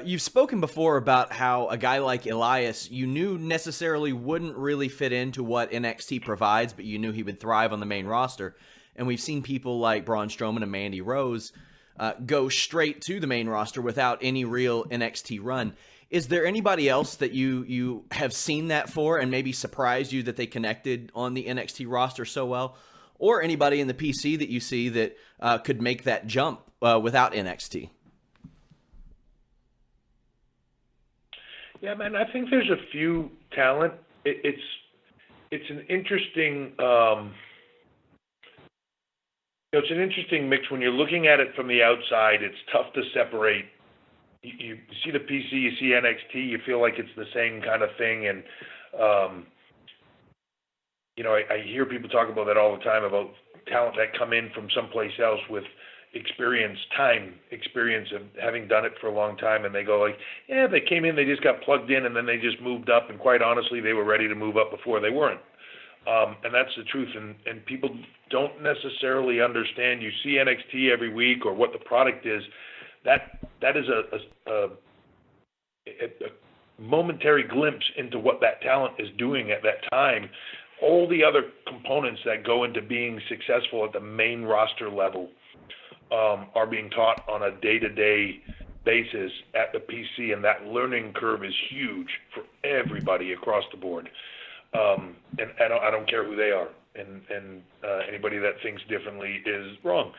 You've spoken before about how a guy like Elias, you knew necessarily wouldn't really fit into what NXT provides, but you knew he would thrive on the main roster. And we've seen people like Braun Strowman and Mandy Rose go straight to the main roster without any real NXT run. Is there anybody else that you have seen that for and maybe surprised you that they connected on the NXT roster so well? Or anybody in the PC that you see that could make that jump without NXT? Yeah, man, I think there's a few talent. It's an interesting it's an interesting mix when you're looking at it from the outside. It's tough to separate. You see the PC, you see NXT, you feel like it's the same kind of thing, and I hear people talk about that all the time about talent that come in from someplace else with experience of having done it for a long time, and they go like, yeah, they came in, they just got plugged in, and then they just moved up, and quite honestly, they were ready to move up before they weren't. And that's the truth, and people don't necessarily understand. You see NXT every week or what the product is. That is a momentary glimpse into what that talent is doing at that time. All the other components that go into being successful at the main roster level are being taught on a day-to-day basis at the PC, and that learning curve is huge for everybody across the board. And I don't care who they are, and anybody that thinks differently is wrong.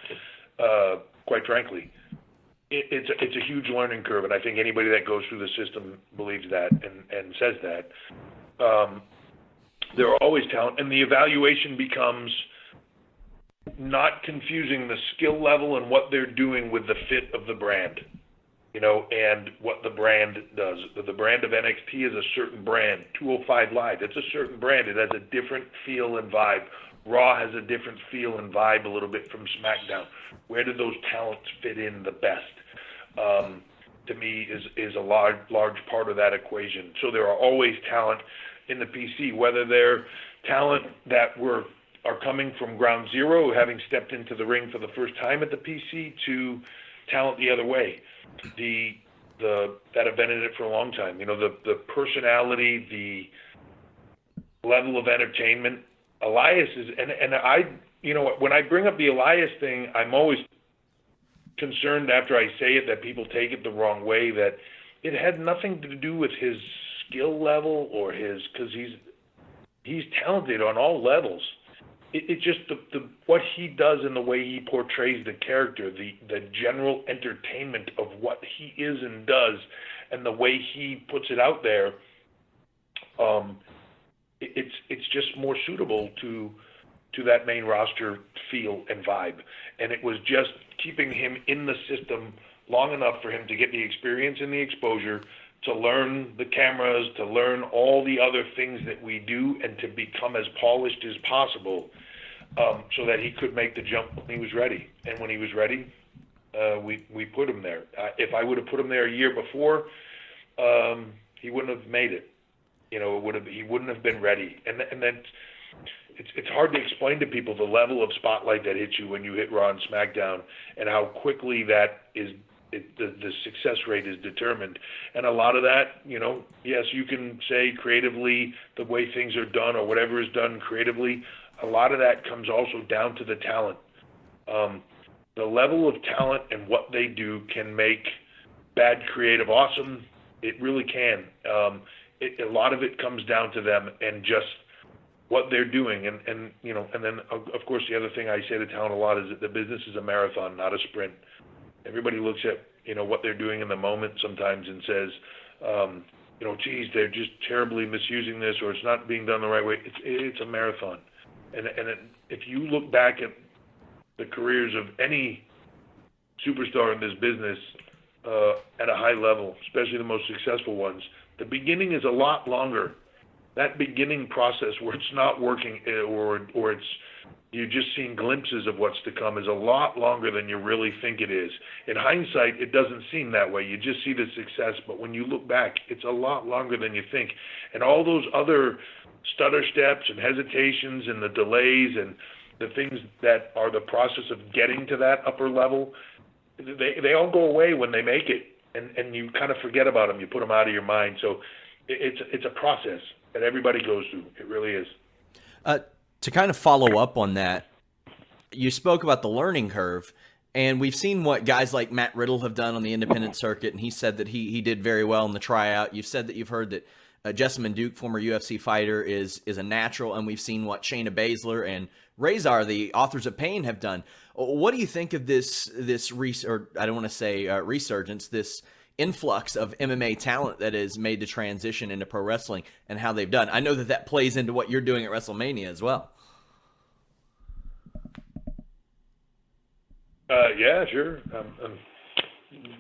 Quite frankly, it's a huge learning curve, and I think anybody that goes through the system believes that and says that. There are always talent, and the evaluation becomes not confusing the skill level and what they're doing with the fit of the brand, and what the brand does. The brand of NXT is a certain brand. 205 Live, it's a certain brand. It has a different feel and vibe. Raw has a different feel and vibe a little bit from SmackDown. Where do those talents fit in the best? To me, is a large part of that equation. So there are always talent in the PC, whether they're talent that are coming from ground zero, having stepped into the ring for the first time at the PC, to talent the other way, that have been in it for a long time. The personality, the level of entertainment. Elias is, and I, when I bring up the Elias thing, I'm always concerned after I say it that people take it the wrong way, that it had nothing to do with his skill level or because he's talented on all levels. It just what he does and the way he portrays the character, the general entertainment of what he is and does, and the way he puts it out there. It's just more suitable to that main roster feel and vibe, and it was just keeping him in the system long enough for him to get the experience and the exposure, to learn the cameras, to learn all the other things that we do, and to become as polished as possible, so that he could make the jump when he was ready. And when he was ready, we put him there. If I would have put him there a year before, he wouldn't have made it. He wouldn't have been ready. And then it's hard to explain to people the level of spotlight that hits you when you hit Raw and SmackDown, and how quickly that is. The success rate is determined. And a lot of that, yes, you can say creatively the way things are done or whatever is done creatively, a lot of that comes also down to the talent. The level of talent and what they do can make bad creative awesome. It really can. A lot of it comes down to them and just what they're doing. And then, of course, the other thing I say to talent a lot is that the business is a marathon, not a sprint. Everybody looks at, what they're doing in the moment sometimes and says, geez, they're just terribly misusing this, or it's not being done the right way. It's a marathon. And if you look back at the careers of any superstar in this business at a high level, especially the most successful ones, the beginning is a lot longer. That beginning process where it's not working or it's you're just seeing glimpses of what's to come is a lot longer than you really think it is. In hindsight, it doesn't seem that way. You just see the success, but when you look back, it's a lot longer than you think. And all those other stutter steps and hesitations and the delays and the things that are the process of getting to that upper level, they all go away when they make it. and you kind of forget about them. You put them out of your mind. So it's a process that everybody goes through. It really is. To kind of follow up on that, you spoke about the learning curve, and we've seen what guys like Matt Riddle have done on the independent circuit, and he said that he did very well in the tryout. You've said that you've heard that Jessamyn Duke, former UFC fighter, is a natural, and we've seen what Shayna Baszler and Razor, the authors of Pain, have done. What do you think of this resurgence, this influx of MMA talent that has made the transition into pro wrestling, and how they've done? I know that plays into what you're doing at WrestleMania as well. Yeah, sure. I'm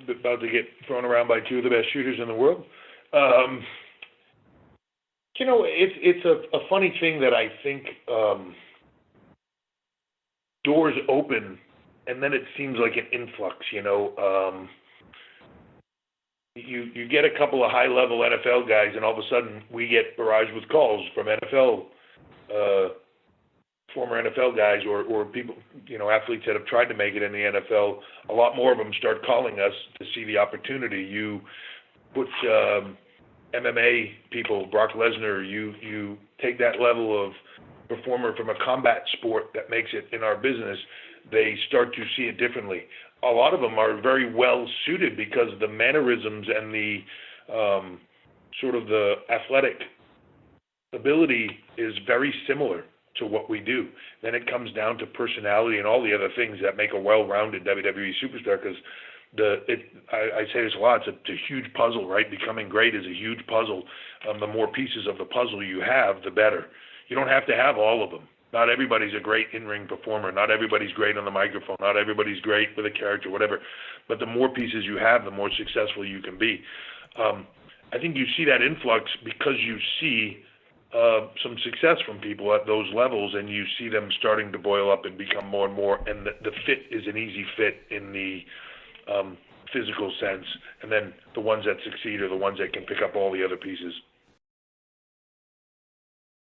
about to get thrown around by two of the best shooters in the world. It's a funny thing that I think doors open, and then it seems like an influx. You get a couple of high-level NFL guys, and all of a sudden we get barraged with calls from former NFL guys or people, athletes that have tried to make it in the NFL. A lot more of them start calling us to see the opportunity. You put MMA people, Brock Lesnar, you take that level of performer from a combat sport that makes it in our business, they start to see it differently. A lot of them are very well suited because the mannerisms and the sort of the athletic ability is very similar to what we do. Then it comes down to personality and all the other things that make a well-rounded WWE superstar, because I say this a lot, it's a huge puzzle, right? Becoming great is a huge puzzle. The more pieces of the puzzle you have, the better. You don't have to have all of them. Not everybody's a great in-ring performer. Not everybody's great on the microphone. Not everybody's great with a character, whatever. But the more pieces you have, the more successful you can be. I think you see that influx because you see some success from people at those levels, and you see them starting to boil up and become more and more, and the fit is an easy fit in the physical sense, and then the ones that succeed are the ones that can pick up all the other pieces.